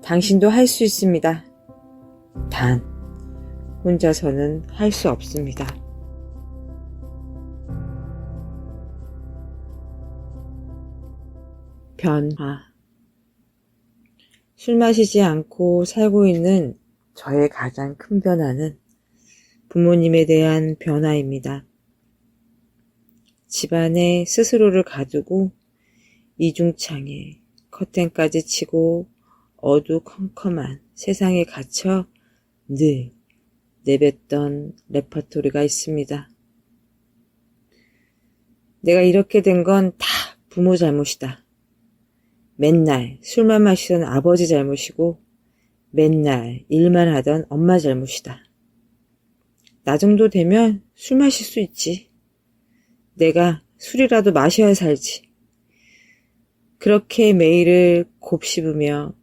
당신도 할 수 있습니다. 단, 혼자서는 할 수 없습니다. 변화. 술 마시지 않고 살고 있는 저의 가장 큰 변화는 부모님에 대한 변화입니다. 집안에 스스로를 가두고 이중창에 커튼까지 치고 어두컴컴한 세상에 갇혀 늘 내뱉던 레퍼토리가 있습니다. 내가 이렇게 된 건 다 부모 잘못이다. 맨날 술만 마시던 아버지 잘못이고 맨날 일만 하던 엄마 잘못이다. 나 정도 되면 술 마실 수 있지. 내가 술이라도 마셔야 살지. 그렇게 매일을 곱씹으며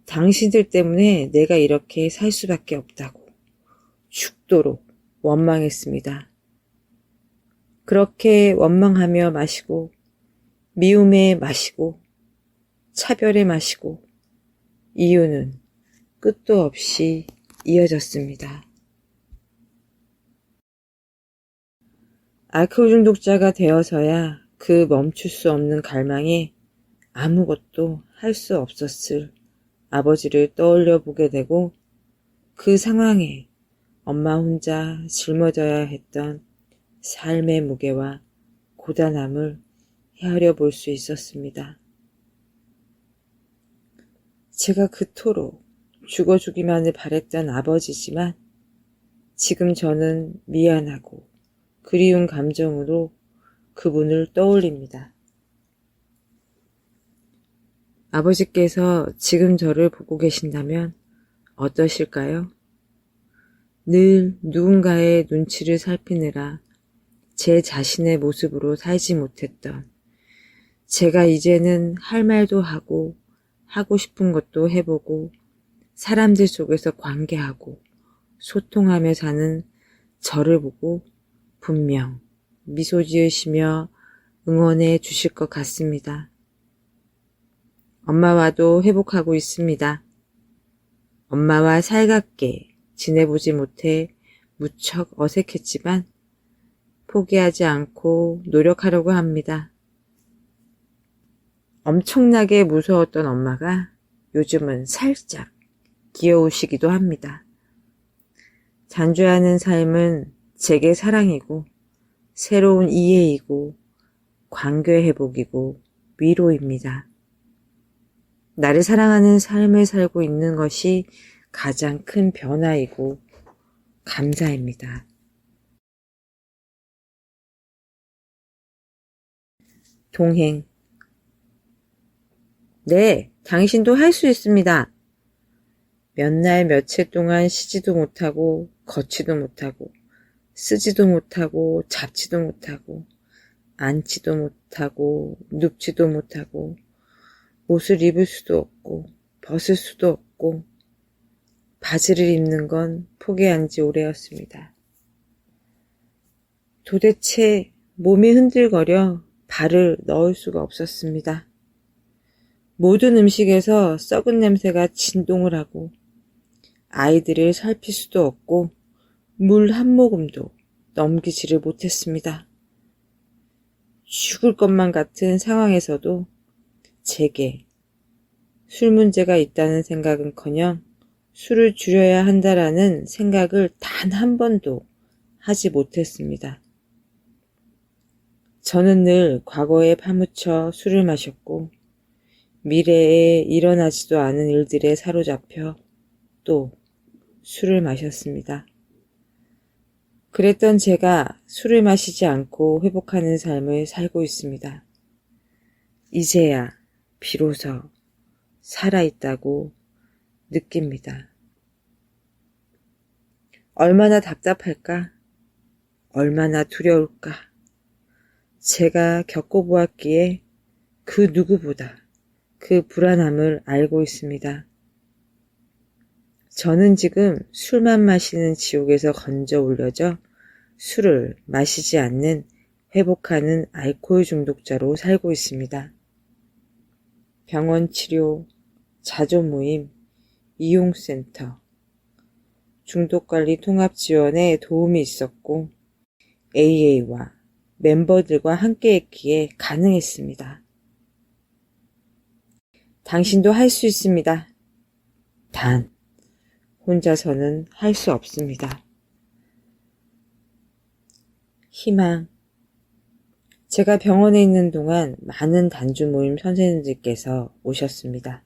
당신들 때문에 내가 이렇게 살 수밖에 없다고 죽도록 원망했습니다. 그렇게 원망하며 마시고 미움에 마시고 차별에 마시고 이유는 끝도 없이 이어졌습니다. 알코올 중독자가 되어서야 그 멈출 수 없는 갈망에 아무것도 할 수 없었을 아버지를 떠올려 보게 되고 그 상황에 엄마 혼자 짊어져야 했던 삶의 무게와 고단함을 헤아려 볼 수 있었습니다. 제가 그토록 죽어주기만을 바랬던 아버지지만 지금 저는 미안하고 그리운 감정으로 그분을 떠올립니다. 아버지께서 지금 저를 보고 계신다면 어떠실까요? 늘 누군가의 눈치를 살피느라 제 자신의 모습으로 살지 못했던 제가 이제는 할 말도 하고 하고 싶은 것도 해보고 사람들 속에서 관계하고 소통하며 사는 저를 보고 분명 미소 지으시며 응원해 주실 것 같습니다. 엄마와도 회복하고 있습니다. 엄마와 살갑게 지내보지 못해 무척 어색했지만 포기하지 않고 노력하려고 합니다. 엄청나게 무서웠던 엄마가 요즘은 살짝 귀여우시기도 합니다. 잔주하는 삶은 제게 사랑이고 새로운 이해이고 관계 회복이고 위로입니다. 나를 사랑하는 삶을 살고 있는 것이 가장 큰 변화이고 감사입니다. 동행. 네, 당신도 할 수 있습니다. 몇 날 며칠 동안 쉬지도 못하고 걷지도 못하고 쓰지도 못하고 잡지도 못하고 앉지도 못하고 눕지도 못하고 옷을 입을 수도 없고 벗을 수도 없고 바지를 입는 건 포기한 지 오래였습니다. 도대체 몸이 흔들거려 발을 넣을 수가 없었습니다. 모든 음식에서 썩은 냄새가 진동을 하고 아이들을 살필 수도 없고 물 한 모금도 넘기지를 못했습니다. 죽을 것만 같은 상황에서도 제게 술 문제가 있다는 생각은커녕 술을 줄여야 한다라는 생각을 단 한 번도 하지 못했습니다. 저는 늘 과거에 파묻혀 술을 마셨고 미래에 일어나지도 않은 일들에 사로잡혀 또 술을 마셨습니다. 그랬던 제가 술을 마시지 않고 회복하는 삶을 살고 있습니다. 이제야 비로소 살아있다고 느낍니다. 얼마나 답답할까? 얼마나 두려울까? 제가 겪어보았기에 그 누구보다 그 불안함을 알고 있습니다. 저는 지금 술만 마시는 지옥에서 건져 올려져 술을 마시지 않는 회복하는 알코올 중독자로 살고 있습니다. 병원 치료, 자조 모임, 이용센터, 중독관리 통합지원에 도움이 있었고 AA와 멤버들과 함께했기에 가능했습니다. 당신도 할 수 있습니다. 단, 혼자서는 할 수 없습니다. 희망. 제가 병원에 있는 동안 많은 단주 모임 선생님들께서 오셨습니다.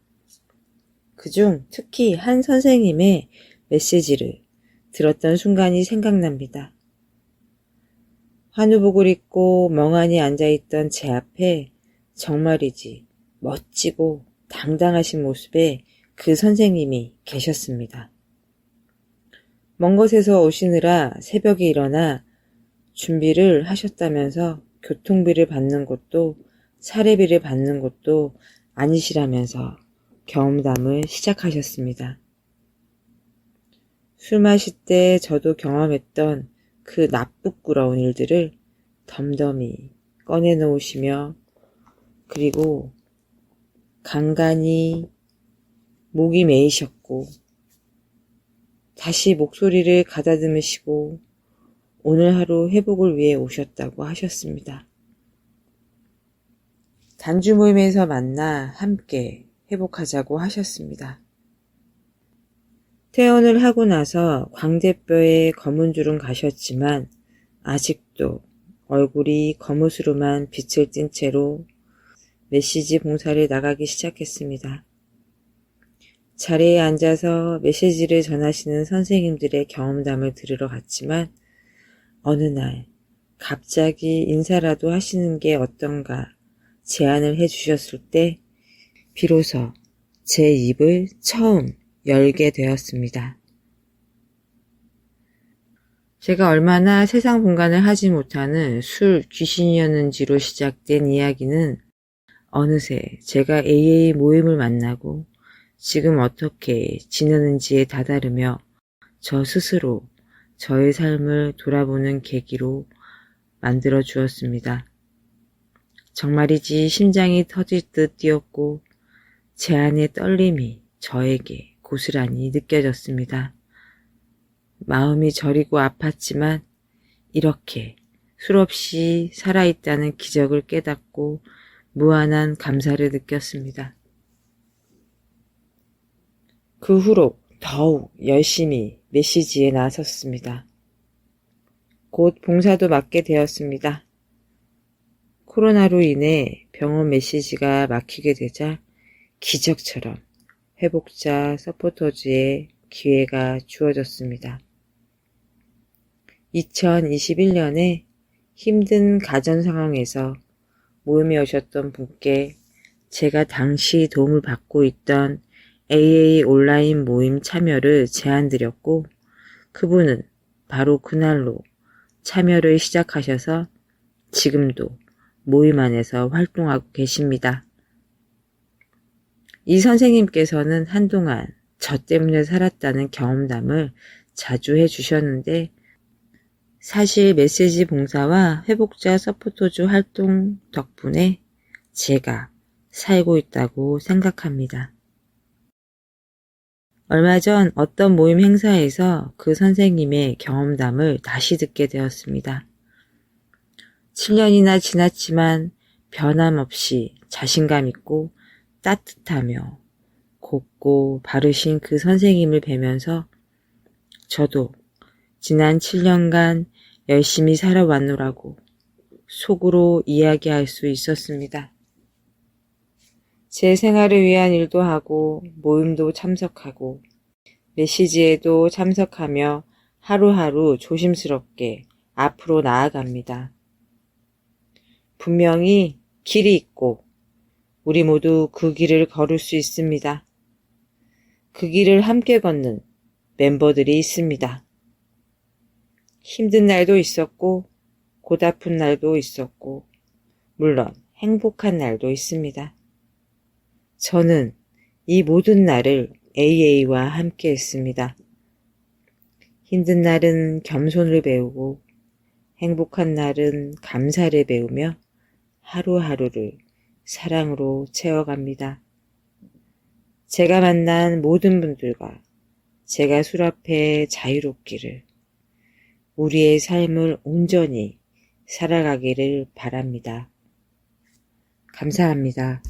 그중 특히 한 선생님의 메시지를 들었던 순간이 생각납니다. 환우복을 입고 멍하니 앉아있던 제 앞에 정말이지 멋지고 당당하신 모습의 그 선생님이 계셨습니다. 먼 곳에서 오시느라 새벽에 일어나 준비를 하셨다면서 교통비를 받는 것도 사례비를 받는 것도 아니시라면서 경험담을 시작하셨습니다. 술 마실 때 저도 경험했던 그 나쁘끄러운 일들을 덤덤히 꺼내놓으시며 그리고 간간히 목이 메이셨고 다시 목소리를 가다듬으시고 오늘 하루 회복을 위해 오셨다고 하셨습니다. 단주 모임에서 만나 함께 회복하자고 하셨습니다. 퇴원을 하고 나서 광대뼈에 검은 주름 가셨지만 아직도 얼굴이 거뭇으로만 빛을 띤 채로 메시지 봉사를 나가기 시작했습니다. 자리에 앉아서 메시지를 전하시는 선생님들의 경험담을 들으러 갔지만 어느 날 갑자기 인사라도 하시는 게 어떤가 제안을 해주셨을 때 비로소 제 입을 처음 열게 되었습니다. 제가 얼마나 세상 분간을 하지 못하는 술 귀신이었는지로 시작된 이야기는 어느새 제가 AA 모임을 만나고 지금 어떻게 지내는지에 다다르며 저 스스로 저의 삶을 돌아보는 계기로 만들어 주었습니다. 정말이지 심장이 터질 듯 뛰었고 제 안의 떨림이 저에게 고스란히 느껴졌습니다. 마음이 저리고 아팠지만 이렇게 술없이 살아있다는 기적을 깨닫고 무한한 감사를 느꼈습니다. 그 후로 더욱 열심히 메시지에 나섰습니다. 곧 봉사도 맡게 되었습니다. 코로나로 인해 병원 메시지가 막히게 되자 기적처럼 회복자 서포터즈의 기회가 주어졌습니다. 2021년에 힘든 가정 상황에서 모임에 오셨던 분께 제가 당시 도움을 받고 있던 AA 온라인 모임 참여를 제안드렸고 그분은 바로 그날로 참여를 시작하셔서 지금도 모임 안에서 활동하고 계십니다. 이 선생님께서는 한동안 저 때문에 살았다는 경험담을 자주 해주셨는데 사실 메시지 봉사와 회복자 서포터즈 활동 덕분에 제가 살고 있다고 생각합니다. 얼마 전 어떤 모임 행사에서 그 선생님의 경험담을 다시 듣게 되었습니다. 7년이나 지났지만 변함없이 자신감 있고 따뜻하며 곱고 바르신 그 선생님을 뵈면서 저도 지난 7년간 열심히 살아왔노라고 속으로 이야기할 수 있었습니다. 제 생활을 위한 일도 하고 모임도 참석하고 메시지에도 참석하며 하루하루 조심스럽게 앞으로 나아갑니다. 분명히 길이 있고 우리 모두 그 길을 걸을 수 있습니다. 그 길을 함께 걷는 멤버들이 있습니다. 힘든 날도 있었고 고달픈 날도 있었고 물론 행복한 날도 있습니다. 저는 이 모든 날을 AA와 함께 했습니다. 힘든 날은 겸손을 배우고 행복한 날은 감사를 배우며 하루하루를 사랑으로 채워갑니다. 제가 만난 모든 분들과 제가 술 앞에 자유롭기를, 우리의 삶을 온전히 살아가기를 바랍니다. 감사합니다.